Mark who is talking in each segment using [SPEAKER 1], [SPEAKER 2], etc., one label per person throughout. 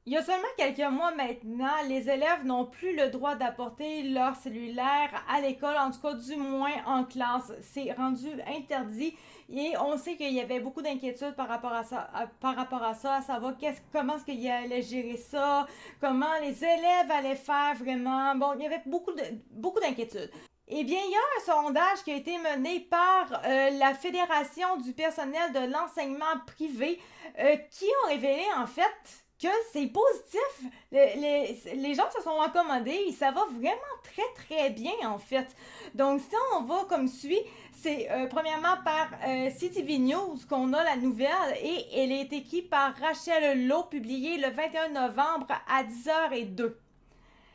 [SPEAKER 1] Il y a seulement quelques mois maintenant, les élèves n'ont plus le droit d'apporter leur cellulaire à l'école, en tout cas du moins en classe. C'est rendu interdit et on sait qu'il y avait beaucoup d'inquiétudes par rapport à ça, à savoir comment est-ce qu'ils allaient gérer ça, comment les élèves allaient faire vraiment. Bon, il y avait beaucoup d'inquiétudes. Eh bien, il y a un sondage qui a été mené par la Fédération du personnel de l'enseignement privé qui ont révélé en fait que c'est positif. Les gens se sont accommodés et ça va vraiment très bien en fait. Donc si on va comme suit, c'est premièrement par CTV News qu'on a la nouvelle et elle est écrite par Rachel Lowe, publiée le 21 novembre à 10h02.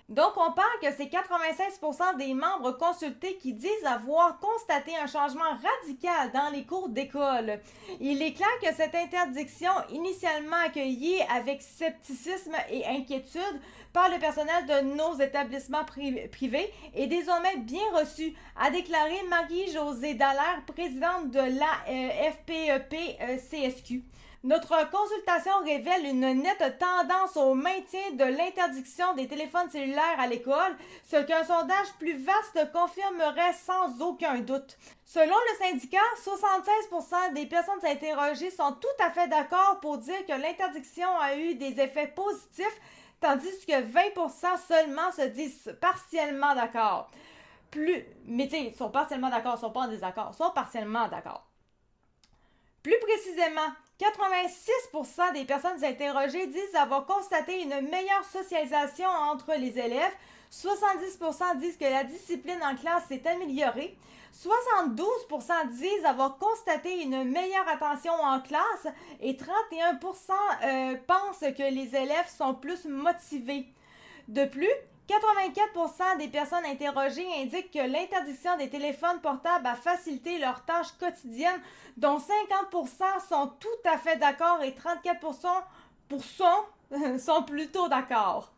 [SPEAKER 1] Donc, on parle que c'est 96% des membres consultés qui disent avoir constaté un changement radical dans les cours d'école. Il est clair que cette interdiction, initialement accueillie avec scepticisme et inquiétude par le personnel de nos établissements privés, est désormais bien reçue, a déclaré Marie-Josée Dallaire, présidente de la FPEP-CSQ. Notre consultation révèle une nette tendance au maintien de l'interdiction des téléphones cellulaires à l'école, ce qu'un sondage plus vaste confirmerait sans aucun doute. Selon le syndicat, 76% des personnes interrogées sont tout à fait d'accord pour dire que l'interdiction a eu des effets positifs, tandis que 20% seulement se disent partiellement d'accord. Mais tu sais, ils sont partiellement d'accord, ils sont pas en désaccord, ils sont partiellement d'accord. Plus précisément, 86% des personnes interrogées disent avoir constaté une meilleure socialisation entre les élèves, 70% disent que la discipline en classe s'est améliorée, 72% disent avoir constaté une meilleure attention en classe et 31% pensent que les élèves sont plus motivés. De plus, 84% des personnes interrogées indiquent que l'interdiction des téléphones portables a facilité leurs tâches quotidiennes, dont 50% sont tout à fait d'accord et 34% sont plutôt d'accord.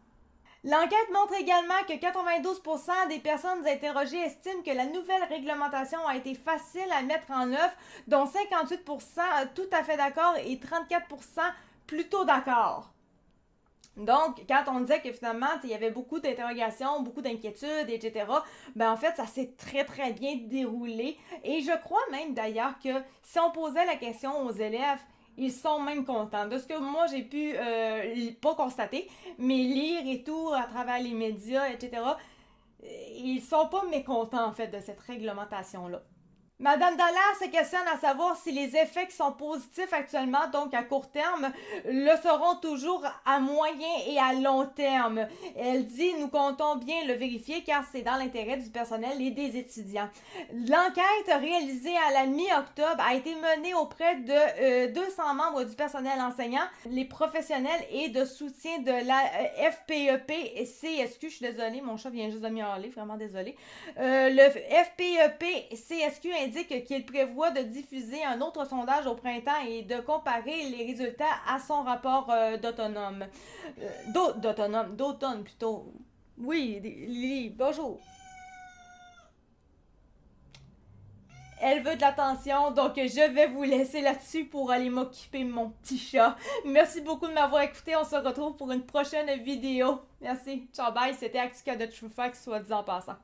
[SPEAKER 1] L'enquête montre également que 92% des personnes interrogées estiment que la nouvelle réglementation a été facile à mettre en œuvre, dont 58% tout à fait d'accord et 34% plutôt d'accord. Donc, quand on disait que finalement, il y avait beaucoup d'interrogations, beaucoup d'inquiétudes, etc., ben en fait, ça s'est très bien déroulé. Et je crois même d'ailleurs que si on posait la question aux élèves, ils sont même contents. De ce que moi j'ai pu, pas constater, mais lire et tout à travers les médias, etc., ils sont pas mécontents en fait de cette réglementation-là. Madame Dallaire se questionne à savoir si les effets qui sont positifs actuellement, donc à court terme, le seront toujours à moyen et à long terme. Elle dit: nous comptons bien le vérifier car c'est dans l'intérêt du personnel et des étudiants. L'enquête réalisée à la mi-octobre a été menée auprès de 200 membres du personnel enseignant, les professionnels et de soutien de la FPEP et CSQ. Je suis désolée, mon chat vient juste de miauler, vraiment désolée. Le FPEP CSQ indique qu'il prévoit de diffuser un autre sondage au printemps et de comparer les résultats à son rapport d'automne plutôt. Oui, Lily, bonjour. Elle veut de l'attention, donc je vais vous laisser là-dessus pour aller m'occuper de mon petit chat. Merci beaucoup de m'avoir écouté. On se retrouve pour une prochaine vidéo. Merci. Ciao, bye. C'était Actica de True Facts, soit dit en passant.